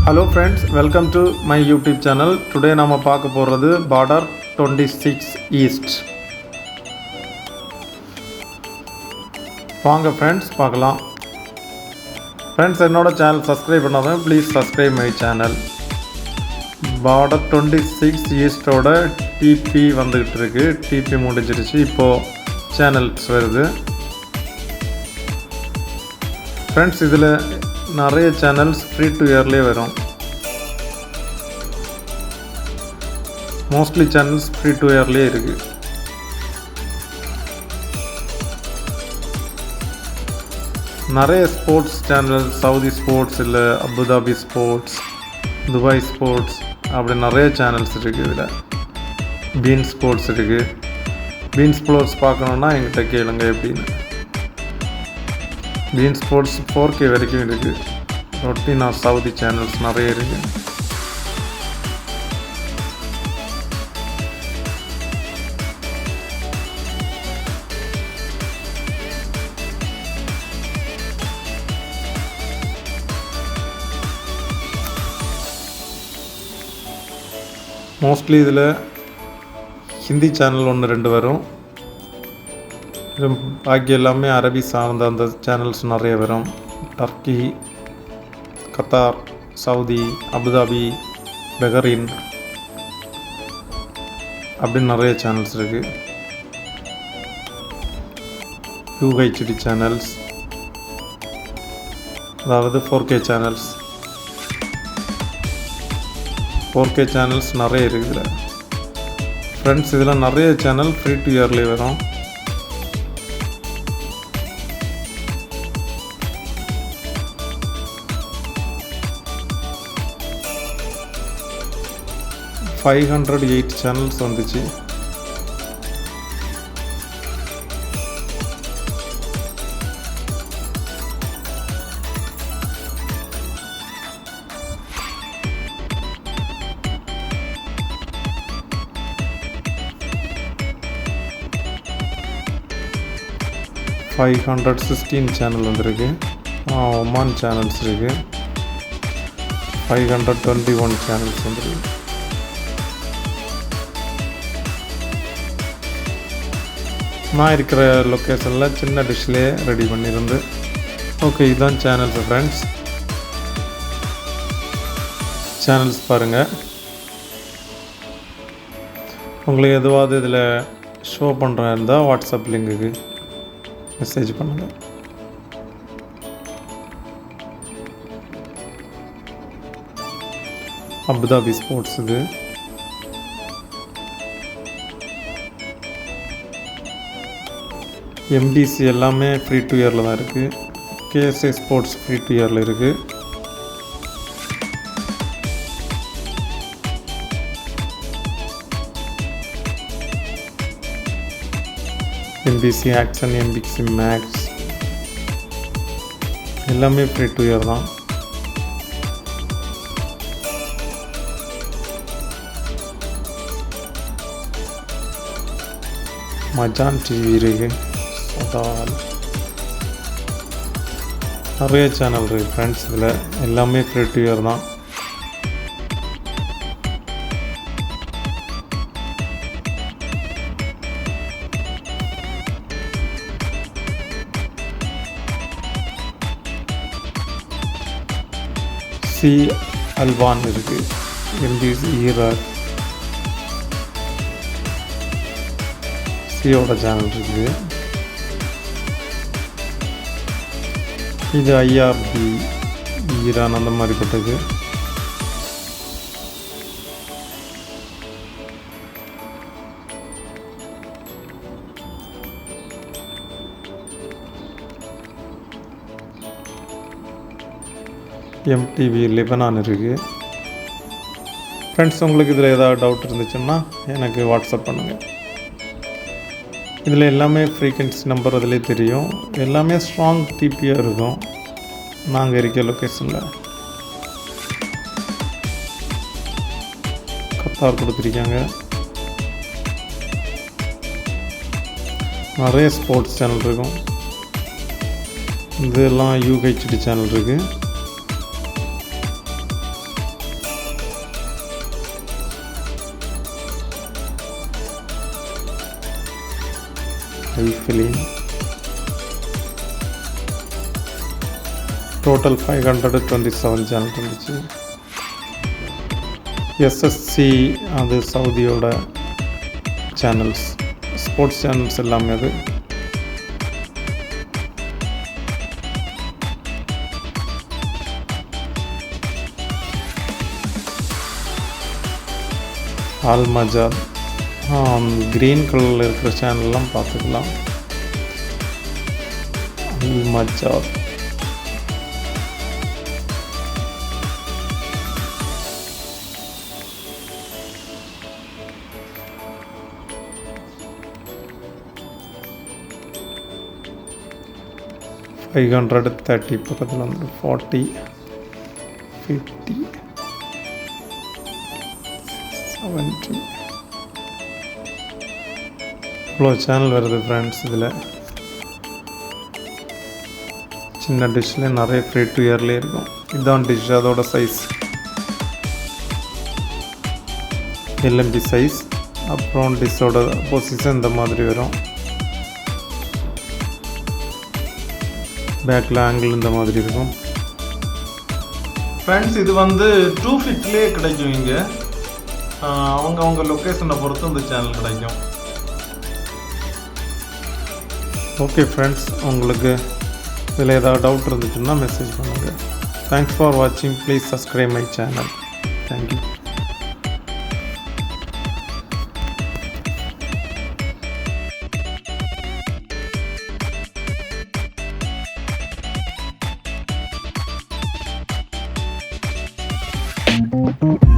Hello friends, welcome to my YouTube channel. Today நாம பார்க்க போறது border 26 east. வாங்க friends பார்க்கலாம். Friends என்னோட சேனல் சப்ஸ்கிரைப் பண்ணாதவங்க please subscribe my channel. border 26 east ஓட டிபி வந்துகிட்டு இருக்கு. டிபி முடிஞ்சிருச்சு. இப்போ சேனல்ஸ் வருது. Friends இதில் நிறைய சேனல்ஸ் ஃப்ரீ டு இயர்லேயே வரும். மோஸ்ட்லி சேனல்ஸ் ஃப்ரீ டு இயர்லேயே இருக்குது. நிறைய ஸ்போர்ட்ஸ் சேனல், சவுதி ஸ்போர்ட்ஸ் இல்லை அபுதாபி ஸ்போர்ட்ஸ், துபாய் ஸ்போர்ட்ஸ் அப்படி நிறைய சேனல்ஸ் இருக்குது. இதில் பீன் ஸ்போர்ட்ஸ் இருக்குது. பீன் ஸ்போர்ட்ஸ் பார்க்கணுன்னா எங்கிட்ட கேளுங்க எப்படின்னு. பீன் ஸ்போர்ட்ஸ் 4K வரைக்கும் இருக்குது. ரொட்டீனா சவுதி சேனல்ஸ் நிறைய இருக்குது. மோஸ்ட்லி இதில் ஹிந்தி சேனல் 1-2 வரும். பாக்கி எல்லாமே அரபி சார்ந்த அந்த சேனல்ஸ் நிறைய வரும். Turkey, Qatar, Saudi, Abu Dhabi, Bahrain அப்படின்னு நிறைய சேனல்ஸ் இருக்குது. UHD சேனல்ஸ், அதாவது 4K சேனல்ஸ். 4K சேனல்ஸ் நிறைய இருக்குது. ஃப்ரெண்ட்ஸ் இதில் நிறைய சேனல் ஃப்ரீ டு இயர்லேயே வரும். $508 சேனல்ஸ் வந்துச்சு. $516 சேனல் வந்துருக்கு. ஒமான் சேனல்ஸ் இருக்குது. 521 சேனல்ஸ் வந்துருக்கு. நான் இருக்கிற லொக்கேஷனில் சின்ன டிஷ்லே ரெடி பண்ணியிருந்து. ஓகே, இதுதான் சேனல்ஸ் ஃப்ரெண்ட்ஸ். சேனல்ஸ் பாருங்கள். உங்களுக்கு எதுவாவது இதில் ஷோ பண்ணுறா இருந்தால் வாட்ஸ்அப் லிங்குக்கு மெசேஜ் பண்ணுங்கள். அபுதாபி ஸ்போர்ட்ஸ் இது. MDC எல்லாமே ஃப்ரீ டு இயரில் தான் இருக்குது. KSA ஸ்போர்ட்ஸ் ஃப்ரீ டு இயரில் இருக்குது. MBC ஆக்ஷன், MBC மேக்ஸ் எல்லாமே ஃப்ரீ டு இயர் தான். மஜான் டிவி இருக்குது. நிறைய சேனல் இருக்குது ஃப்ரெண்ட்ஸ். இதில் எல்லாமே ஃப்ரீ டு இயர் தான். சி அல்வான் இருக்குது. MBC ஈராக் சியோட சேனல் இருக்குது. இது IRB ஈரான் அந்த மாதிரிப்பட்டது. MTV லெபனான் இருக்குது. ஃப்ரெண்ட்ஸ் உங்களுக்கு இதில் ஏதாவது டவுட் இருந்துச்சுன்னா எனக்கு வாட்ஸ்அப் பண்ணுங்கள். இதில் எல்லாமே ஃப்ரீக்வன்சி நம்பர் அதிலே தெரியும். எல்லாமே ஸ்ட்ராங் டிபியாக இருக்கும். நாங்கள் இருக்க லொக்கேஷனில் கத்தார் கொடுத்துருக்காங்க. நிறைய ஸ்போர்ட்ஸ் சேனல் இருக்கும். இதெல்லாம் UHD சேனல் இருக்குது. film. Total 527 channel இருந்துச்சு. SSC அது சவுதியோட சேனல்ஸ், ஸ்போர்ட்ஸ் சேனல்ஸ் எல்லாமே அது. அல் மஜார் க்ரீன் கலரில் இருக்கிற சேனல்லாம் பார்த்துக்கலாம். அல் மஜார் $530 பக்கத்தில் வந்து 40 50 70 இவ்வளோ சேனல் வருது ஃப்ரெண்ட்ஸ். இதில் சின்ன டிஷ்ஷில் நிறைய ஃப்ரீ டு இயர்லேயே இருக்கும். இதுதான் டிஷ், அதோட சைஸ் LMG சைஸ். அப்புறம் டிஷ்ஷோட பொசிஷன் இந்த மாதிரி வரும். பேக்கில் ஆங்கிள் இந்த மாதிரி இருக்கும். ஃப்ரெண்ட்ஸ் இது வந்து 2 ஃபீட்லேயே கிடைக்கும். இங்கே அவங்க லொக்கேஷனை பொறுத்து இந்த சேனல் கிடைக்கும். ஓகே ஃப்ரெண்ட்ஸ், உங்களுக்கு இதில் ஏதாவது டவுட் இருந்துச்சுன்னா மெசேஜ் பண்ணுங்கள். தேங்க்ஸ் ஃபார் வாட்சிங். Please subscribe my channel. Thank you. Thank you.